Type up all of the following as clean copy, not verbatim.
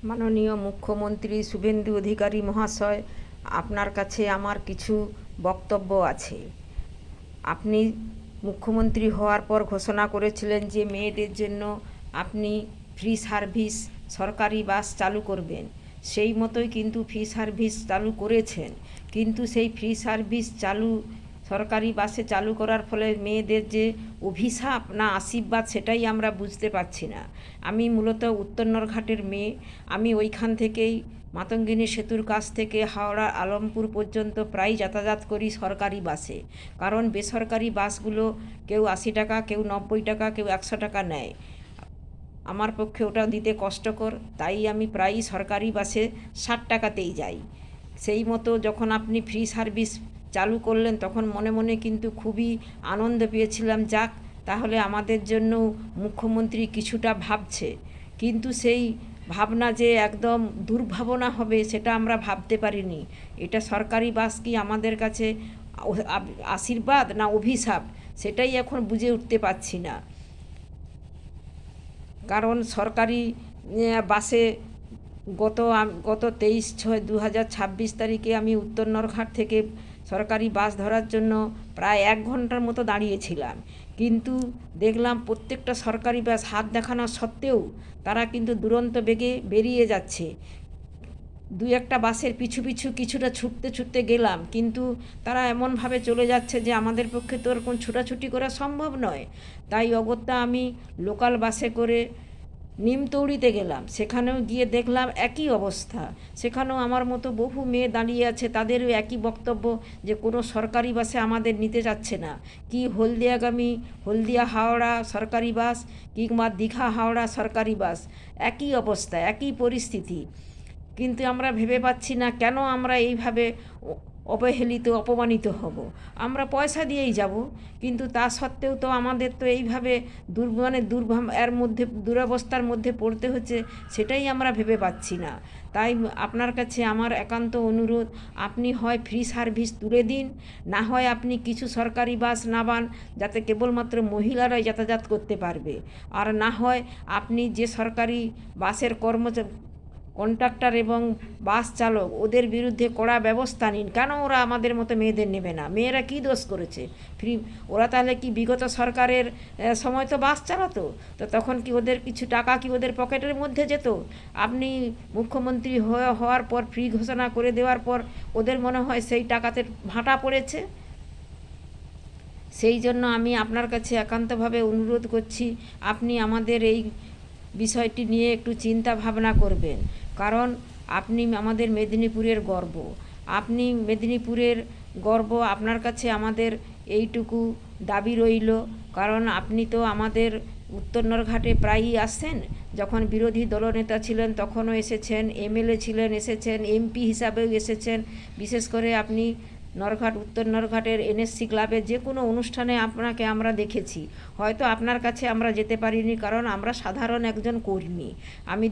মাননীয় মুখ্যমন্ত্রী শুভেন্দু অধিকারী মহাশয়, আপনার কাছে আমার কিছু বক্তব্য আছে। আপনি মুখ্যমন্ত্রী হওয়ার পর ঘোষণা করেছিলেন যে মেয়েদের জন্য আপনি ফ্রি সার্ভিস সরকারি বাস চালু করবেন। সেই মতোই কিন্তু ফ্রি সার্ভিস চালু করেছেন, কিন্তু সেই ফ্রি সার্ভিস সরকারি বাসে চালু করার ফলে মেয়েদের যে অভিশাপ না আশীর্বাদ সেটাই আমরা বুঝতে পারছি না। আমি মূলত উত্তর নরঘাটের মেয়ে। আমি ওইখান থেকেই মাতঙ্গিনী সেতুর কাছ থেকে হাওড়া আলমপুর পর্যন্ত প্রায় যাতায়াত করি সরকারি বাসে, কারণ বেসরকারি বাসগুলো কেউ 80 টাকা, কেউ 90 টাকা, কেউ 100 টাকা নেয়। আমার পক্ষে ওটা দিতে কষ্টকর, তাই আমি প্রায়ই সরকারি বাসে 60 টাকাতেই যাই। সেই মতো যখন আপনি ফ্রি সার্ভিস চালু করলেন তখন মনে মনে কিন্তু খুবই আনন্দ পেয়েছিলাম, যাক তাহলে আমাদের জন্য মুখ্যমন্ত্রী কিছুটা ভাবছে। কিন্তু সেই ভাবনা যে একদম দুর্ভাবনা হবে সেটা আমরা ভাবতে পারিনি। এটা সরকারি বাস কি আমাদের কাছে আশীর্বাদ না অভিশাপ, সেটাই এখন বুঝে উঠতে পারছি না। কারণ সরকারি বাসে গত 23/6/2026 তারিখে আমি উত্তর নরঘাট থেকে সরকারি বাস ধরার জন্য প্রায় 1 ঘন্টার মতো দাঁড়িয়েছিলাম, কিন্তু দেখলাম প্রত্যেকটা সরকারি বাস হাত দেখানো সত্ত্বেও তারা কিন্তু দুরন্ত বেগে বেরিয়ে যাচ্ছে। দু একটা বাসের পিছু পিছু কিছুটা ছুটতে ছুটতে গেলাম, কিন্তু তারা এমনভাবে চলে যাচ্ছে যে আমাদের পক্ষে তো ওরকম ছোটাছুটি করা সম্ভব নয়। তাই অগত্যা আমি লোকাল বাসে করে নিমতৌড়িতে গেলাম। সেখানেও গিয়ে দেখলাম একই অবস্থা। সেখানেও আমার মতো বহু মেয়ে দাঁড়িয়ে আছে, তাদেরও একই বক্তব্য যে কোনো সরকারি বাসে আমাদের নিতে যাচ্ছে না। কি হলদিয়াগামী হলদিয়া হাওড়া সরকারি বাস কিংবা দীঘা হাওড়া সরকারি বাস, একই অবস্থা, একই পরিস্থিতি। কিন্তু আমরা ভেবে পাচ্ছি না কেন আমরা এইভাবে অবহেলিত অপমানিত হব। আমরা পয়সা দিয়েই যাব, কিন্তু তা সত্ত্বেও তো আমাদের তো এইভাবে এর মধ্যে দুরবস্থার মধ্যে পড়তে হচ্ছে, সেটাই আমরা ভেবে পাচ্ছি না। তাই আপনার কাছে আমার একান্ত অনুরোধ, আপনি হয় ফ্রি সার্ভিস তুলে দিন, না হয় আপনি কিছু সরকারি বাস নামান যাতে কেবলমাত্র মহিলারাই যাতায়াত করতে পারবে। আর না হয় আপনি যে সরকারি বাসের কন্ডাক্টর এবং বাস চালক ওদের বিরুদ্ধে কড়া ব্যবস্থা নিন। কেন ওরা আমাদের মতো মেয়েদের নেবে না? মেয়েরা কি দোষ করেছে? ওরা তাহলে কি বিগত সরকারের সময় তো বাস চালাতো, তো তখন কি ওদের কিছু টাকা কি ওদের পকেটের মধ্যে যেত? আপনি মুখ্যমন্ত্রী হওয়ার পর ফ্রি ঘোষণা করে দেওয়ার পর ওদের মনে হয় সেই টাকাতে ভাটা পড়েছে। সেই জন্য আমি আপনার কাছে একান্তভাবে অনুরোধ করছি, আপনি আমাদের এই বিষয়টি নিয়ে একটু চিন্তা ভাবনা করবেন। কারণ আপনি আমাদের মেদিনীপুরের গর্ব, আপনি মেদিনীপুরের গর্ব। আপনার কাছে আমাদের এইটুকু দাবি রইল, কারণ আপনি তো আমাদের উত্তর নরঘাটে প্রায়ই আসছেন। যখন বিরোধী দলনেতা ছিলেন তখনও এসেছেন, এমএলএ ছিলেন এসেছেন, এমপি হিসাবেও এসেছেন। বিশেষ করে আপনি নরঘাট উত্তর নরঘাটের এনএসসি ক্লাবের যে কোনো অনুষ্ঠানে আপনাকে আমরা দেখেছি। হয়তো আপনার কাছে আমরা যেতে পারিনি, কারণ আমরা সাধারণ একজন কর্মী। আমি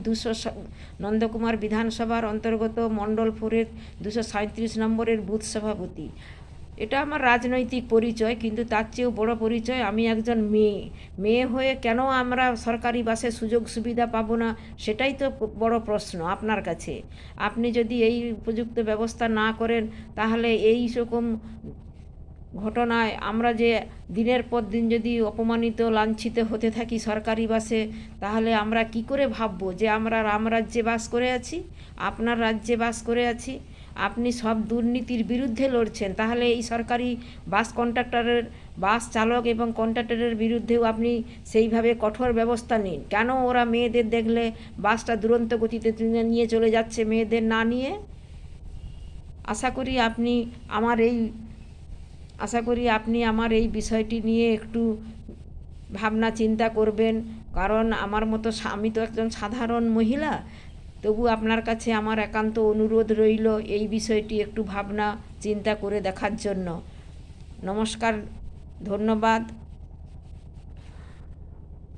নন্দকুমার বিধানসভার অন্তর্গত মণ্ডল 4-এর 237 নম্বরের বুথ সভাপতি। এটা আমার রাজনৈতিক পরিচয়, কিন্তু তার চেয়েও বড় পরিচয় আমি একজন মেয়ে হয়ে কেন আমরা সরকারি বাসে সুযোগ সুবিধা পাবো না, সেটাই তো বড় প্রশ্ন আপনার কাছে। আপনি যদি এই উপযুক্ত ব্যবস্থা না করেন, তাহলে এই রকম ঘটনায় আমরা যে দিনের পর দিন যদি অপমানিত লাঞ্ছিত হতে থাকি সরকারি বাসে, তাহলে আমরা কি করে ভাববো যে আমরা রামরাজ্যে বাস করে আছি, আপনার রাজ্যে বাস করে আছি? আপনি সব দুর্নীতির বিরুদ্ধে লড়ছেন, তাহলে এই সরকারি বাস চালক এবং কন্ডাক্টরের বিরুদ্ধেও আপনি সেইভাবে কঠোর ব্যবস্থা নিন। কেন ওরা মেয়েদের দেখলে বাসটা দুরন্ত গতিতে নিয়ে চলে যাচ্ছে মেয়েদের না নিয়ে? আশা করি আমার এই বিষয়টি নিয়ে একটু ভাবনা চিন্তা করবেন। কারণ আমি তো একজন সাধারণ মহিলা, তবু আপনার কাছে আমার একান্ত অনুরোধ রইল এই বিষয়টি একটু ভাবনা চিন্তা করে দেখার জন্য। নমস্কার, ধন্যবাদ।